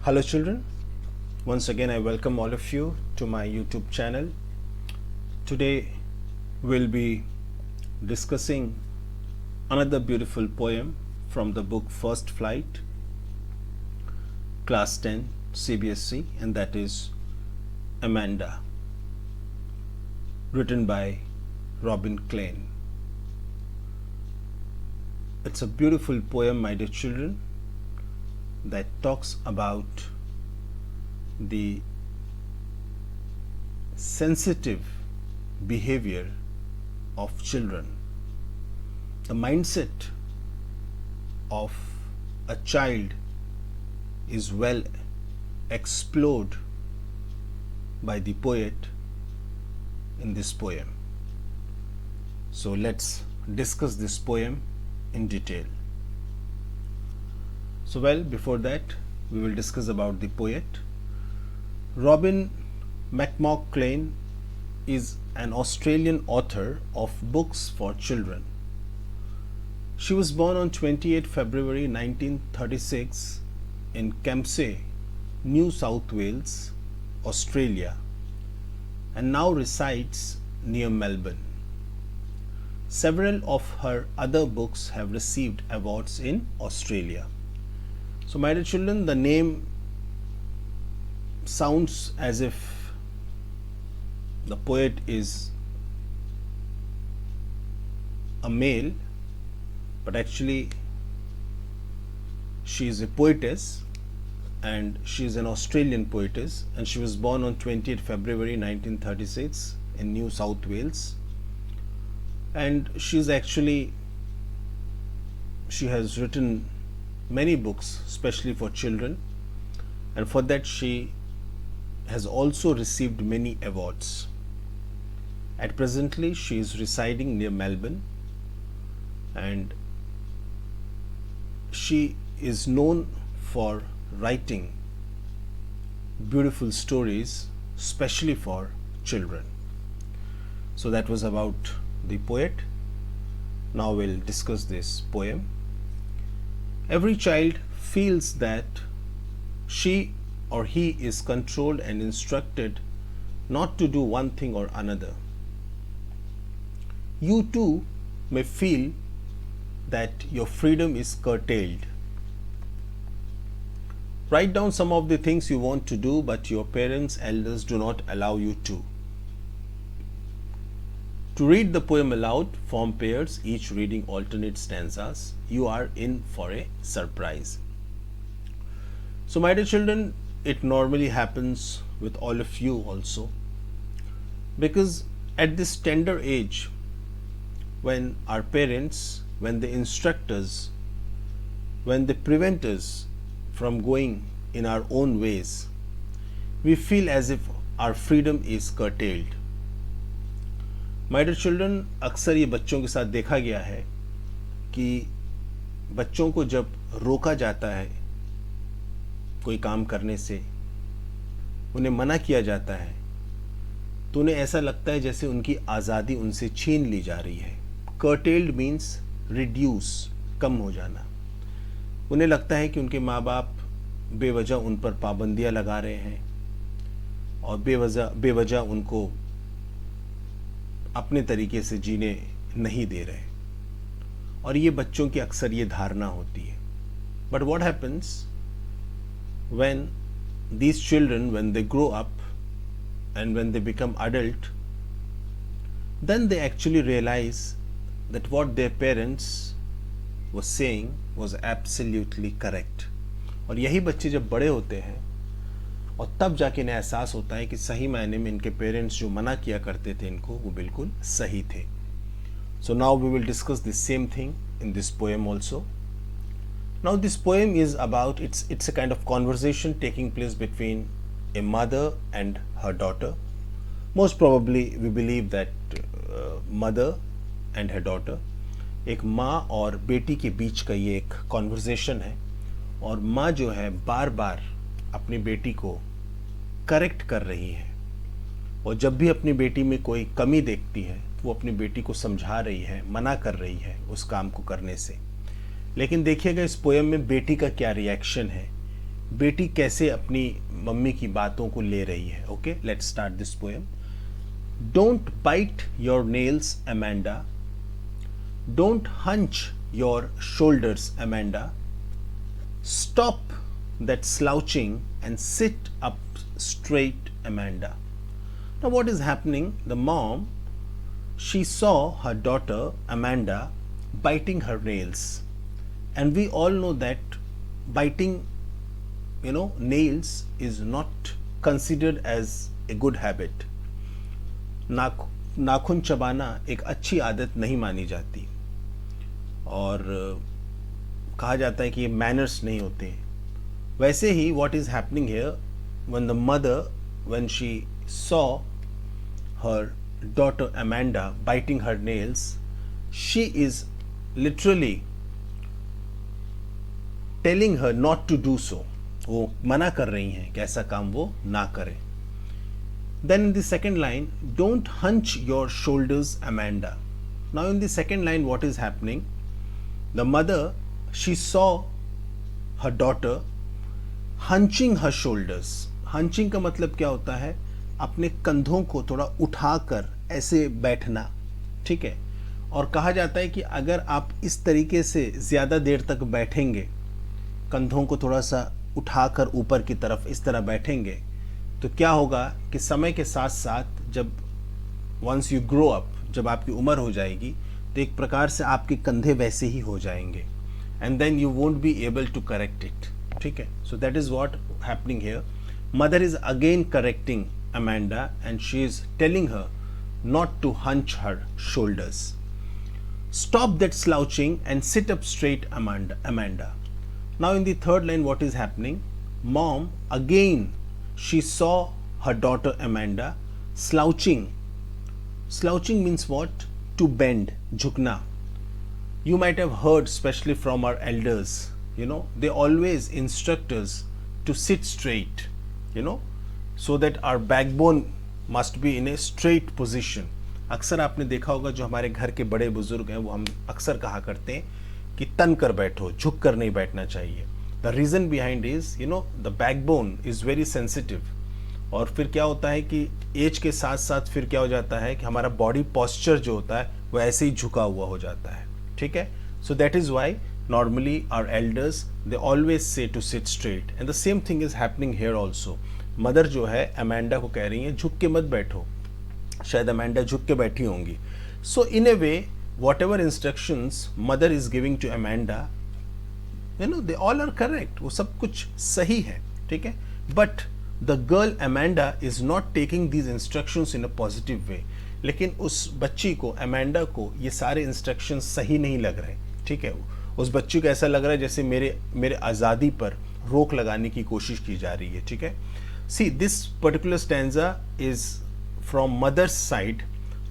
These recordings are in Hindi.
Hello children, once again I welcome all of you to my YouTube channel. Today we'll be discussing another beautiful poem from the book First Flight, Class 10 CBSE, and that is Amanda, written by Robin Klein. It's a beautiful poem, my dear children, that talks about the sensitive behavior of children. The mindset of a child is well explored by the poet in this poem. So let's discuss this poem in detail. So before that, we will discuss about the poet. Robin McCormack Klein is an Australian author of books for children. She was born on 28 February 1936 in Kempsey, New South Wales, Australia, and now resides near Melbourne. Several of her other books have received awards in Australia. So, my dear children, the name sounds as if the poet is a male, but actually she is a poetess, and she is an Australian poetess, and she was born on 28 February 1936 in New South Wales. And she has written many books, especially for children, and for that she has also received many awards. At presently, she is residing near Melbourne, and she is known for writing beautiful stories, especially for children. So that was about the poet. Now we'll discuss this poem. Every child feels that she or he is controlled and instructed not to do one thing or another. You too may feel that your freedom is curtailed. Write down some of the things you want to do, but your parents, elders do not allow you to. To read the poem aloud, form pairs, each reading alternate stanzas. You are in for a surprise. So, my dear children, it normally happens with all of you also, because at this tender age, when our parents, when the instructors, when they prevent us from going in our own ways, we feel as if our freedom is curtailed. My dear children, अक्सर ये बच्चों के साथ देखा गया है कि बच्चों को जब रोका जाता है कोई काम करने से, उन्हें मना किया जाता है, तो उन्हें ऐसा लगता है जैसे उनकी आज़ादी उनसे छीन ली जा रही है. कर्टेल्ड मीन्स रिड्यूस, कम हो जाना. उन्हें लगता है कि उनके माँ बाप बेवजह उन पर पाबंदियाँ लगा रहे हैं और बेवजह उनको अपने तरीके से जीने नहीं दे रहे, और ये बच्चों की अक्सर ये धारणा होती है. But what happens when these children, when they grow up and when they become adult, then they actually realize that what their parents were saying was absolutely correct. और यही बच्चे जब बड़े होते हैं और तब जाके इन्हें एहसास होता है कि सही मायने में इनके पेरेंट्स जो मना किया करते थे इनको, वो बिल्कुल सही थे. So now we will discuss the same thing in this poem also. Now this poem is about, it's a kind of conversation taking place between a mother and her daughter. Most probably we believe that mother and her daughter, एक माँ और बेटी के बीच का ये एक कॉन्वर्जेशन है, और माँ जो है बार बार अपनी बेटी को करेक्ट कर रही है, और जब भी अपनी बेटी में कोई कमी देखती है वो अपनी बेटी को समझा रही है, मना कर रही है उस काम को करने से. लेकिन देखिएगा इस पोएम में बेटी का क्या रिएक्शन है. बेटी कैसे अपनी मम्मी की बातों को ले रही है. Okay, let's start this poem. Don't bite your nails Amanda, don't hunch your shoulders Amanda, stop that slouching and sit up straight, Amanda. Now what is happening? The mom, she saw her daughter Amanda biting her nails, and we all know that biting nails is not considered as a good habit. नाखून चबाना एक अच्छी आदत नहीं मानी जाती और कहा जाता है कि ये मैनर्स नहीं होते. वैसे ही what is happening here, when the mother, when she saw her daughter Amanda biting her nails, she is literally telling her not to do so. वो मना कर रही हैं कि ऐसा काम वो ना करें. Then in the second line, don't hunch your shoulders, Amanda. Now in the second line, what is happening? The mother, she saw her daughter hunching her shoulders. Hunching का मतलब क्या होता है? अपने कंधों को थोड़ा उठाकर ऐसे बैठना. ठीक है. और कहा जाता है कि अगर आप इस तरीके से ज़्यादा देर तक बैठेंगे, कंधों को थोड़ा सा उठाकर ऊपर की तरफ इस तरह बैठेंगे, तो क्या होगा कि समय के साथ साथ जब वंस यू ग्रो अप, जब आपकी उम्र हो जाएगी, तो एक प्रकार से आपके कंधे वैसे ही हो जाएंगे, and then you won't be able to correct it. ठीक है. So that is what happening here. Mother is again correcting Amanda and she is telling her not to hunch her shoulders. Stop that slouching and sit up straight, Amanda. Now in the third line what is happening? Mom again she saw her daughter Amanda slouching. Slouching means what? To bend, झुकना. You might have heard, especially from our elders, they always instruct us to sit straight, so that our backbone must be in a straight position. अक्सर आपने देखा होगा, जो हमारे घर के बड़े बुजुर्ग हैं वो हम अक्सर कहा करते हैं कि तन कर बैठो, झुक कर नहीं बैठना चाहिए. The reason behind is the backbone is very sensitive. और फिर क्या होता है कि एज के साथ साथ फिर क्या हो जाता है कि हमारा बॉडी पॉस्चर जो होता है वो ऐसे ही झुका हुआ हो जाता है. ठीक है. So that is why normally our elders, they always say to sit straight, and the same thing is happening here also. Mother जो है अमेंडा को कह रही है झुक के मत बैठो. शायद अमेंडा झुक के बैठी होंगी. So in a way, whatever instructions mother is giving to Amanda, they all are correct. वो सब कुछ सही है. ठीक है. But the girl Amanda is not taking these instructions in a positive way. लेकिन उस बच्ची को, अमेंडा को, ये सारे इंस्ट्रक्शंस सही नहीं लग रहे. ठीक है. उस बच्ची को ऐसा लग रहा है जैसे मेरे आज़ादी पर रोक लगाने की कोशिश की जा रही है. ठीक है. See, this particular stanza is from mother's side.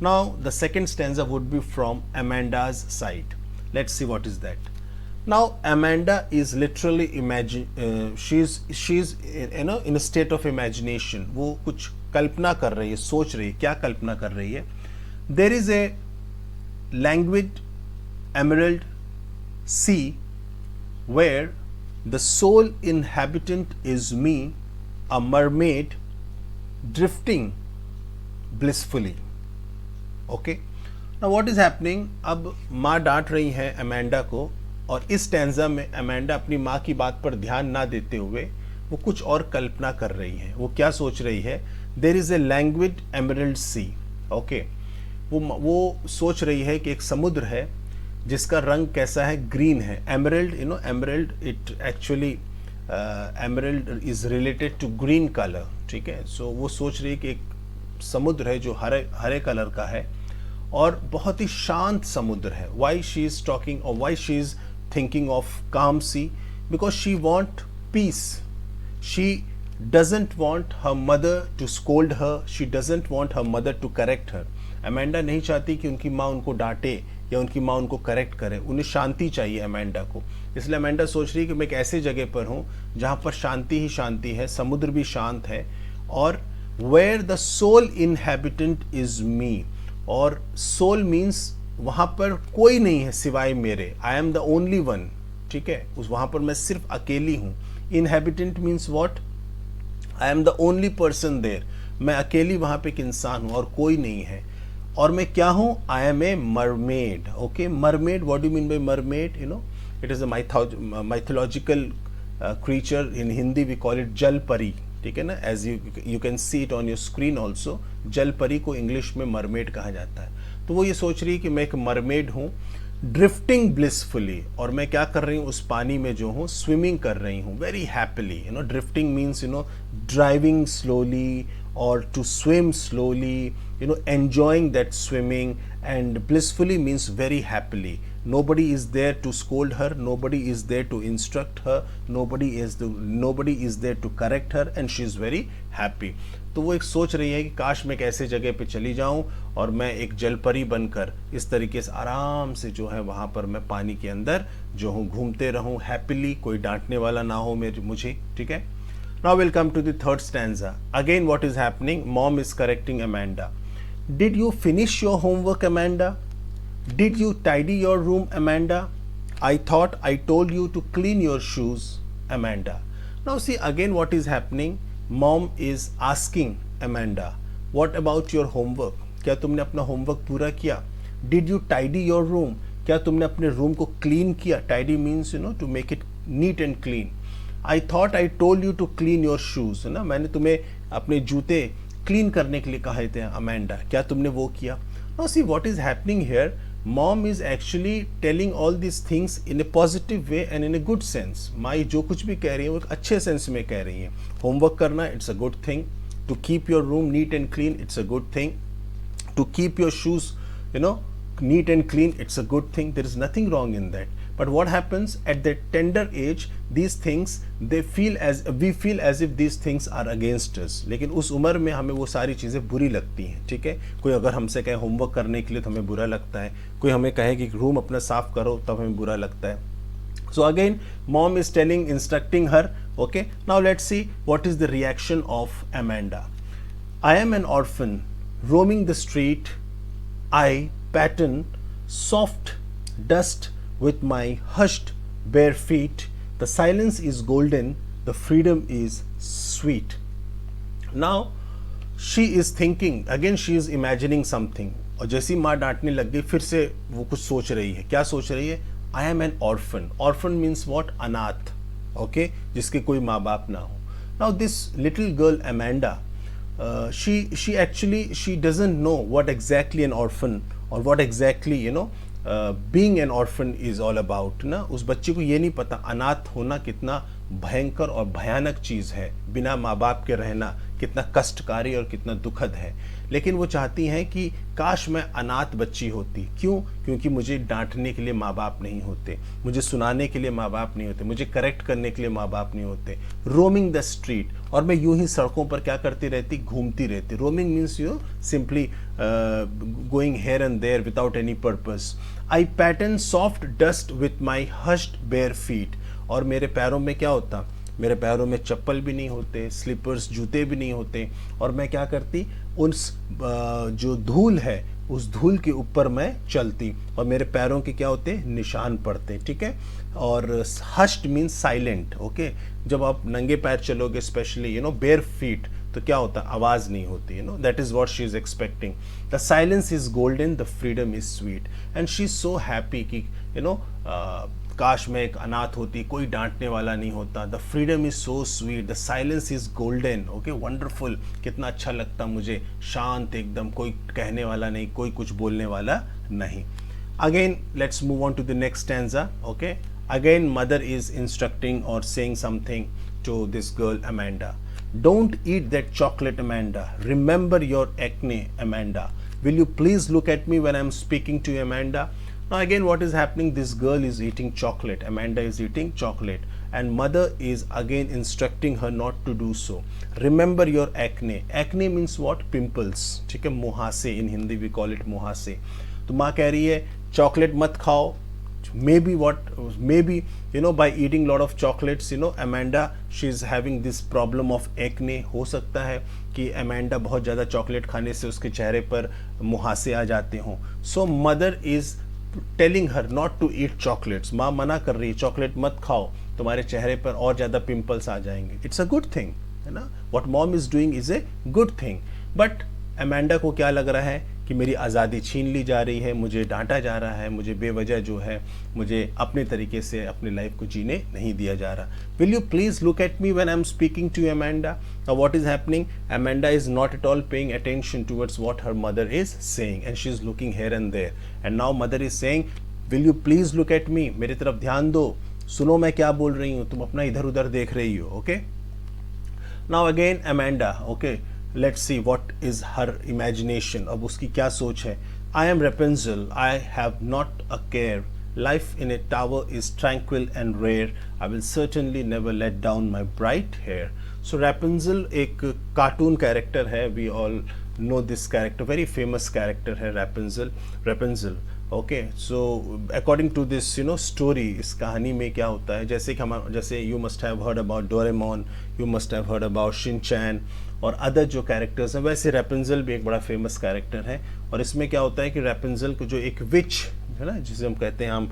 Now the second stanza would be from Amanda's side. Let's see what is that. Now Amanda is literally she is in a state of imagination. वो कुछ कल्पना कर रही है, सोच रही है. क्या कल्पना कर रही है? There is a language emerald sea where the sole inhabitant is me, a mermaid drifting blissfully. Okay. Now what is happening? अब माँ डांट रही है अमेंडा को, और इस स्टैंजा में अमेंडा अपनी माँ की बात पर ध्यान ना देते हुए वो कुछ और कल्पना कर रही है. वो क्या सोच रही है? There is a languid emerald sea. Okay. वो सोच रही है कि एक समुद्र है जिसका रंग कैसा है? ग्रीन है. Emerald, emerald it actually emerald is related to green colour. ठीक है. सो वो सोच रही है कि एक समुद्र है जो हरे कलर का है और बहुत ही शांत समुद्र है. वाई शी इज टॉकिंग और why she is thinking of calm sea? Because she want peace. She doesn't want her mother to scold her. She doesn't want her mother to correct her. Amanda नहीं चाहती कि उनकी माँ उनको डांटे या उनकी माँ उनको करेक्ट करे. उन्हें शांति चाहिए अमेंडा को. इसलिए अमेंडा सोच रही है कि मैं एक ऐसे जगह पर हूँ जहाँ पर शांति ही शांति है, समुद्र भी शांत है, और where the sole inhabitant is me. और soul means वहाँ पर कोई नहीं है सिवाय मेरे. I am the only one. ठीक है. उस वहाँ पर मैं सिर्फ अकेली हूँ. Inhabitant means what, I am the only person there, मैं अकेली वहाँ पे एक इंसान हूँ और कोई नहीं है। और मैं क्या हूँ, I am a mermaid. Okay, mermaid, what do mean by mermaid, you know it is a mythological creature, in Hindi we call it jal pari, ठीक है ना, as you can see it on your screen also, जल परी को इंग्लिश में मरमेड कहा जाता है। तो वो ये सोच रही है कि मैं एक मरमेड हूँ, ड्रिफ्टिंग ब्लिसफुली, और मैं क्या कर रही हूँ, उस पानी में जो हूँ स्विमिंग कर रही हूँ very happily. You know drifting means, you know, driving slowly or to swim slowly, you know, enjoying that swimming, and blissfully means very happily. Nobody is there to scold her, nobody is there to instruct her, nobody is there to correct her, and she is very happy. तो वो एक सोच रही है कि काश मैं एक ऐसे जगह पे चली जाऊं और मैं एक जलपरी बनकर इस तरीके से आराम से जो है वहां पर मैं पानी के अंदर जो हूँ घूमते रहूं हैप्पीली, कोई डांटने वाला ना हो मुझे, ठीक है। Now we'll come to the third stanza. Again, what is happening? Mom is correcting Amanda. Did you finish your homework, Amanda? Did you tidy your room, Amanda? I thought I told you to clean your shoes, Amanda. Now see again what is happening. Mom is asking Amanda, what about your homework? क्या तुमने अपना homework पूरा किया? Did you tidy your room? क्या तुमने अपने room को clean किया? Tidy means, you know, to make it neat and clean. I thought I told you to clean your shoes, है ना, मैंने तुम्हें अपने जूते क्लीन करने के लिए कहे थे अमेंडा, क्या तुमने वो किया? Now see what is happening here, mom is actually telling all this things in a positive way and in a good sense. My जो कुछ भी कह रही है वो एक अच्छे सेंस में कह रही है। होमवर्क करना it's a good thing, to keep your room neat and clean it's a good thing, to keep your shoes, you know, neat and clean, it's a good thing, there is nothing wrong in that. But what happens at that tender age, these things we feel as if these things are against us. लेकिन उस उम्र में हमें वो सारी चीज़ें बुरी लगती हैं, ठीक है। कोई अगर हमसे कहे होमवर्क करने के लिए तो हमें बुरा लगता है, कोई हमें कहे कि रूम अपना साफ करो तब हमें बुरा लगता है। So again mom is instructing her. Okay, now let's see what is the reaction of Amanda. I am an orphan roaming the street, I pattern soft dust with my hushed bare feet, the silence is golden, the freedom is sweet. Now she is thinking again, she is imagining something, और जैसी माँ डांटने लग गई फिर से वो कुछ सोच रही है। क्या सोच रही है? I am an orphan. Orphan means what? अनाथ, okay, जिसके कोई माँ बाप ना हो। Now this little girl Amanda, she actually she doesn't know what exactly an orphan or what exactly, you know, being an orphan is all about ना। उस बच्चे को ये नहीं पता अनाथ होना कितना भयंकर और भयानक चीज़ है, बिना माँ बाप के रहना कितना कष्टकारी और कितना दुखद है। लेकिन वो चाहती हैं कि काश मैं अनाथ बच्ची होती। क्यों? क्योंकि मुझे डांटने के लिए माँ बाप नहीं होते, मुझे सुनाने के लिए माँ बाप नहीं होते, मुझे करेक्ट करने के लिए माँ बाप नहीं होते। रोमिंग द स्ट्रीट, और मैं यूं ही सड़कों पर क्या करती रहती? घूमती रहती। Roaming means you simply going here and there without any purpose. I pattern soft dust with my hushed bare feet, और मेरे पैरों में क्या होता? मेरे पैरों में चप्पल भी नहीं होते, स्लीपर्स जूते भी नहीं होते, और मैं क्या करती? उस जो धूल है उस धूल के ऊपर मैं चलती, और मेरे पैरों के क्या होते? निशान पड़ते, ठीक है। और हस्ड मीन्स साइलेंट, ओके। जब आप नंगे पैर चलोगे specially, you know, bare feet, तो क्या होता? आवाज़ नहीं होती, you know. That is what she is expecting. The silence is golden, the freedom is sweet, and she is so happy कि यू नो काश मैं एक अनाथ होती, कोई डांटने वाला नहीं होता। The freedom is so sweet, the silence is golden, okay, wonderful, कितना अच्छा लगता मुझे, शांत एकदम, कोई कहने वाला नहीं, कोई कुछ बोलने वाला नहीं। Again let's move on to the next stanza, okay. Again mother is instructing और saying something to this girl Amanda. Don't eat that chocolate Amanda, remember your acne Amanda, will you please look at me when I am speaking to you Amanda. Now again what is happening, this girl is eating chocolate, Amanda is eating chocolate, and mother is again instructing her not to do so. Remember your acne. Acne means what? Pimples, ठीक है, मुहासे, in Hindi we call it मुहासे। तो माँ कह रही है चॉकलेट मत खाओ। Maybe you know, by eating lot of chocolates, you know, Amanda, she is having this problem of acne। हो सकता है कि Amanda बहुत ज़्यादा चॉकलेट खाने से उसके चेहरे पर मुहासे आ जाते हों। So mother is telling her not to eat chocolates, माँ मना कर रही है चॉकलेट मत खाओ। तुम्हारे चेहरे पर और ज़्यादा पिंपल्स आ जाएंगे. इट्स अ गुड थिंग, है ना. What mom is doing is a good thing. But Amanda को क्या लग रहा है कि मेरी आज़ादी छीन ली जा रही है, मुझे डांटा जा रहा है, मुझे बेवजह जो है मुझे अपने तरीके से अपनी लाइफ को जीने नहीं दिया जा रहा. Will you please look at me when I am speaking to Amanda. Now what is happening, Amanda is not at all paying attention towards what her mother is saying and she is looking here and there. And now mother is saying will you please look at me, मेरी तरफ ध्यान दो, सुनो मैं क्या बोल रही हूँ, तुम अपना इधर उधर देख रही हो. Okay, now again Amanda, okay, let's see what is her imagination. अब उसकी क्या सोच है. I am Rapunzel, I have not a care, life in a tower is tranquil and rare, I will certainly never let down my bright hair. So Rapunzel एक कार्टून कैरेक्टर है, we all know this character, very famous character है Rapunzel. Okay, so according to this story, इस कहानी में क्या होता है, जैसे कि हम जैसे you must have heard about Doraemon, you must have heard about Shinchan और अदर जो कैरेक्टर्स हैं, वैसे रेपेंजल भी एक बड़ा फेमस कैरेक्टर है. और इसमें क्या होता है कि रेपेंजल को जो एक विच है ना, जिसे हम कहते हैं हम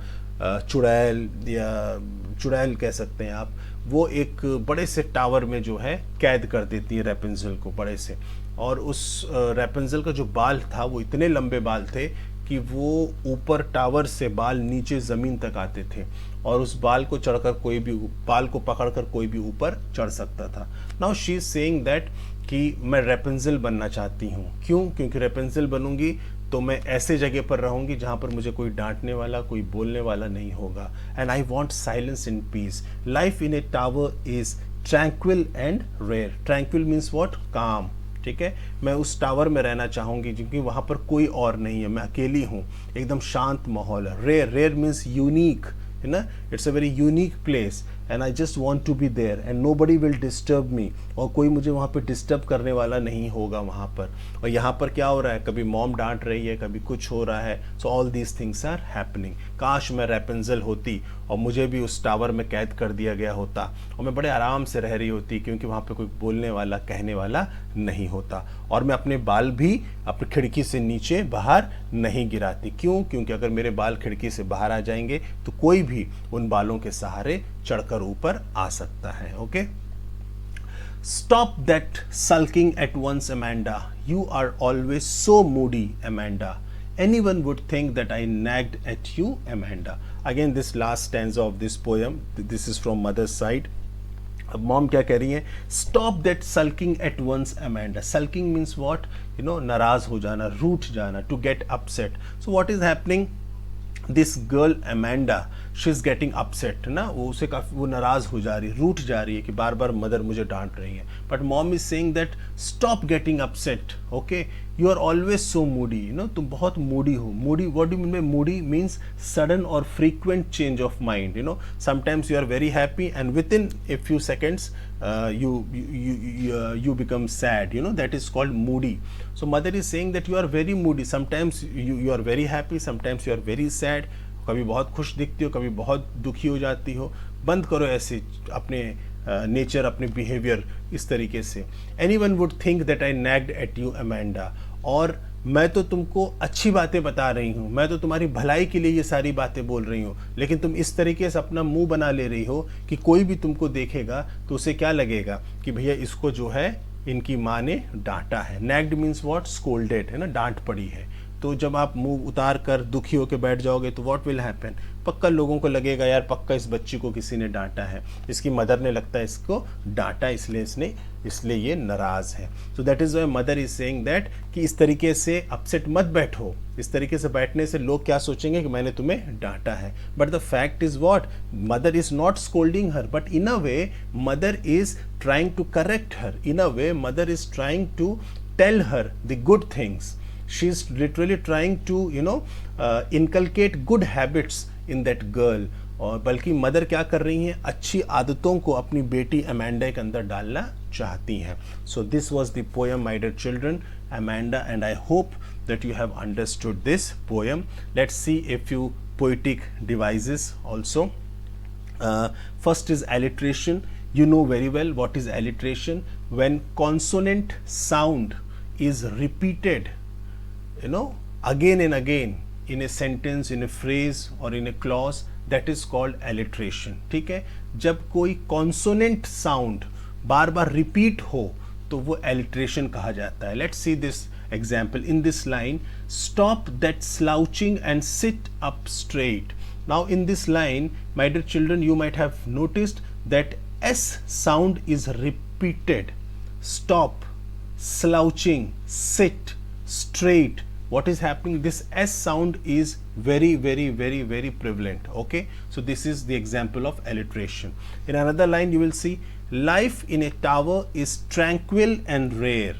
चुड़ैल या चुड़ैल कह सकते हैं आप, वो एक बड़े से टावर में जो है कैद कर देती है रेपेंजल को, बड़े से. और उस रेपेंजल का जो बाल था वो इतने लंबे बाल थे कि वो ऊपर टावर से बाल नीचे ज़मीन तक आते थे और उस बाल को चढ़कर कोई भी, बाल को पकड़कर कोई भी ऊपर चढ़ सकता था. Now she is saying that कि मैं रेपेंजल बनना चाहती हूँ. क्यों? क्योंकि रेपेंजल बनूंगी तो मैं ऐसे जगह पर रहूंगी जहाँ पर मुझे कोई डांटने वाला, कोई बोलने वाला नहीं होगा. And I want silence in peace. Life in a tower is tranquil and rare. Tranquil means what, calm. ठीक है, मैं उस टावर में रहना चाहूँगी क्योंकि वहाँ पर कोई और नहीं है, मैं अकेली हूँ, एकदम शांत माहौल है. रेयर, रेयर मीन्स यूनिक, है ना. It's a very unique place and I just want to be there and nobody will disturb me. और कोई मुझे वहाँ पर डिस्टर्ब करने वाला नहीं होगा वहाँ पर. और यहाँ पर क्या हो रहा है, कभी मॉम डांट रही है, कभी कुछ हो रहा है. So all these things are happening. काश मैं रेपेंजल होती और मुझे भी उस टावर में कैद कर दिया गया होता और मैं बड़े आराम से रह रही होती क्योंकि वहाँ पे कोई बोलने वाला, कहने वाला नहीं होता. और मैं अपने बाल भी अपनी खिड़की से नीचे बाहर नहीं गिराती. क्यों? क्योंकि अगर मेरे बाल खिड़की से बाहर आ जाएंगे तो कोई भी उन बालों के सहारे चढ़कर ऊपर आ सकता है. Okay, stop that sulking at once Amanda, you are always so moody Amanda, anyone would think that I nagged at you Amanda. Again this last stanza of this poem, this is from mother's side. अब मॉम क्या कह रही है, stop that sulking at once Amanda. Sulking means what, नाराज हो जाना, रूठ जाना, to get upset. So what is happening, this girl Amanda she is getting upset ना, वो नाराज हो जा रही है, रूठ जा रही है कि बार बार मदर मुझे डांट रही है. But mom is saying that stop getting upset. Okay, you are always so moody, तुम बहुत मूडी हो. Moody, what do mean by moody? Means sudden और frequent change of mind. Sometimes you are very happy and with in a few seconds you become sad, that is called moody. So mother is saying that you are very moody. Sometimes you are very happy, sometimes you are very sad. कभी बहुत खुश दिखती हो, कभी बहुत दुखी हो जाती हो. बंद करो ऐसे अपने नेचर, अपने बिहेवियर इस तरीके से. Anyone would think that I nagged at you Amanda. और मैं तो तुमको अच्छी बातें बता रही हूँ, मैं तो तुम्हारी भलाई के लिए ये सारी बातें बोल रही हूँ, लेकिन तुम इस तरीके से अपना मुंह बना ले रही हो कि कोई भी तुमको देखेगा तो उसे क्या लगेगा कि भैया इसको जो है इनकी माँ ने डांटा है. नैग्ड मीन्स व्हाट, स्कोल्डेड, है ना, डांट पड़ी है. तो जब आप मुंह उतार कर दुखी होकर बैठ जाओगे तो व्हाट विल हैपन, पक्का लोगों को लगेगा यार पक्का इस बच्ची को किसी ने डांटा है, इसकी मदर ने लगता है इसको डांटा, इसलिए ये नाराज है. So that is why mother is saying that कि इस तरीके से अपसेट मत बैठो. इस तरीके से बैठने से लोग क्या सोचेंगे कि मैंने तुम्हें डांटा है. But the fact is what, mother is not scolding her, but in a way mother is trying to correct her. In a way mother is trying to tell her the good things. She is literally trying to inculcate good habits in that girl. और बल्कि मदर क्या कर रही हैं, अच्छी आदतों को अपनी बेटी अमेंडा के अंदर डालना चाहती हैं. So this was the poem my dear children, Amanda, and I hope that you have understood this poem. Let's see a few poetic devices also. First is alliteration. You know very well what is alliteration. When consonant sound is repeated again and again in a sentence, in a phrase or in a clause, that is called alliteration. ठीक है, जब कोई कॉन्सोनेंट साउंड बार बार रिपीट हो तो वो एलिट्रेशन कहा जाता है. Let's see this example in this line, stop that slouching and sit up straight. Now in this line, my dear children, you might have noticed that S sound is repeated. Stop, slouching, sit, straight. What is happening? This S sound is very prevalent. Okay, so this is the example of alliteration. In another line you will see, life in a tower is tranquil and rare.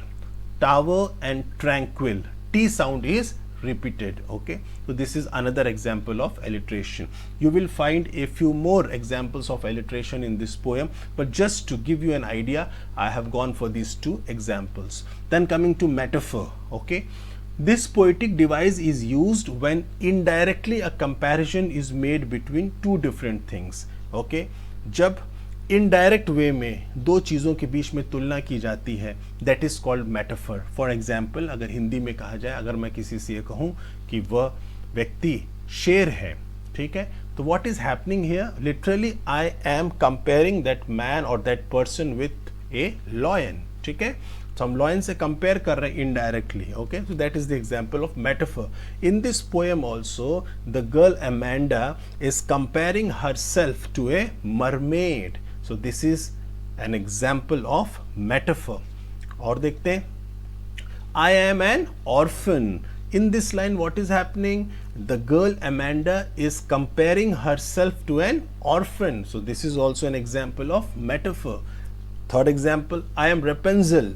Tower and tranquil, T sound is repeated. Okay, so this is another example of alliteration. You will find a few more examples of alliteration in this poem, but just to give you an idea, I have gone for these two examples. Then coming to metaphor. Okay, this poetic device is used when indirectly a comparison is made between two different things. Okay, जब इनडायरेक्ट वे में दो चीज़ों के बीच में तुलना की जाती है, that is called metaphor. For example, अगर हिंदी में कहा जाए, अगर मैं किसी से ये कहूँ कि वह व्यक्ति शेर है, ठीक है, तो what is happening here, literally I am comparing that man और that person with a lion. ठीक है, तो हम लॉयन से कंपेयर कर रहे हैं indirectly. Okay, so that is the example of metaphor. In this poem also the girl Amanda is comparing herself to a mermaid. So this is an example of metaphor. और देखते हैं, I am an orphan. In this line, what is happening? The girl Amanda is comparing herself to an orphan. So this is also an example of metaphor. Third example, I am Rapunzel.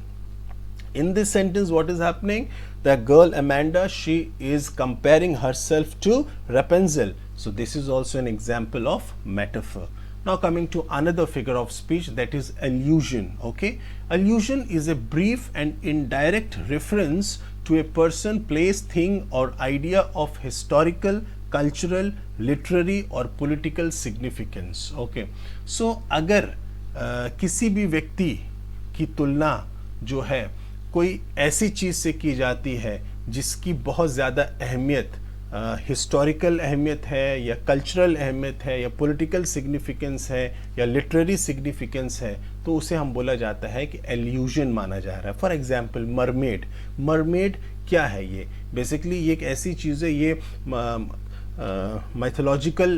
In this sentence, what is happening? The girl Amanda, she is comparing herself to Rapunzel. So this is also an example of metaphor. Now coming to another figure of speech, that is allusion. Okay, allusion is a brief and indirect reference to a person, place, thing or idea of historical, cultural, literary or political significance. Okay, so अगर किसी भी व्यक्ति की तुलना जो है कोई ऐसी चीज़ से की जाती है जिसकी बहुत ज़्यादा अहमियत, हिस्टोरिकल अहमियत है या कल्चरल अहमियत है या पॉलिटिकल सिग्निफिकेंस है या लिटरेरी सिग्निफिकेंस है, तो उसे हम बोला जाता है कि एल्यूजन माना जा रहा है. For example mermaid. मरमेड क्या है? ये बेसिकली ये एक ऐसी चीज़ है, ये माइथोलॉजिकल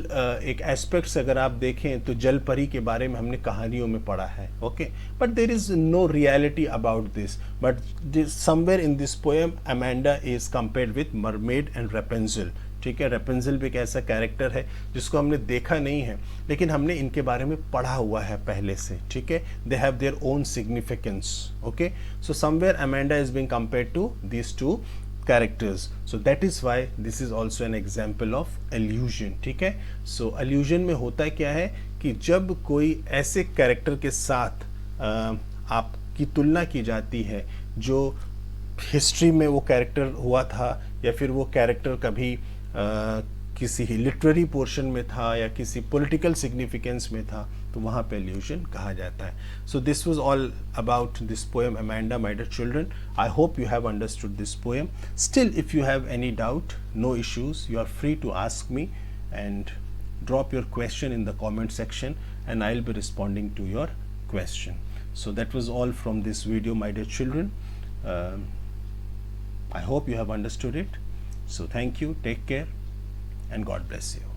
एक एस्पेक्ट्स अगर आप देखें तो जल परी के बारे में हमने कहानियों में पढ़ा है. Okay, but there is no reality about this, but somewhere in this poem Amanda is compared with mermaid and Rapunzel. ठीक है, रेपेंजल भी एक ऐसा कैरेक्टर है जिसको हमने देखा नहीं है, लेकिन हमने इनके बारे में पढ़ा हुआ है पहले से. ठीक है, they have their own significance. Okay, so somewhere Amanda is being compared to these two characters. So that is why this is also an example of allusion. ठीक है, so allusion में होता क्या है कि जब कोई ऐसे कैरेक्टर के साथ आपकी तुलना की जाती है जो हिस्ट्री में वो कैरेक्टर हुआ था या फिर वो कैरेक्टर कभी किसी लिटरेरी पोर्शन में था या किसी पॉलिटिकल सिग्निफिकेंस में था, तो वहाँ पे एल्यूजन कहा जाता है. So this was all about this poem Amanda, my dear children. I hope you have understood this poem. Still if you have any doubt, no issues, you are free to ask me and drop your question in the comment section and I'll be responding to your question. So that was all from this video, my dear children. I hope you have understood it. So thank you, take care and God bless you.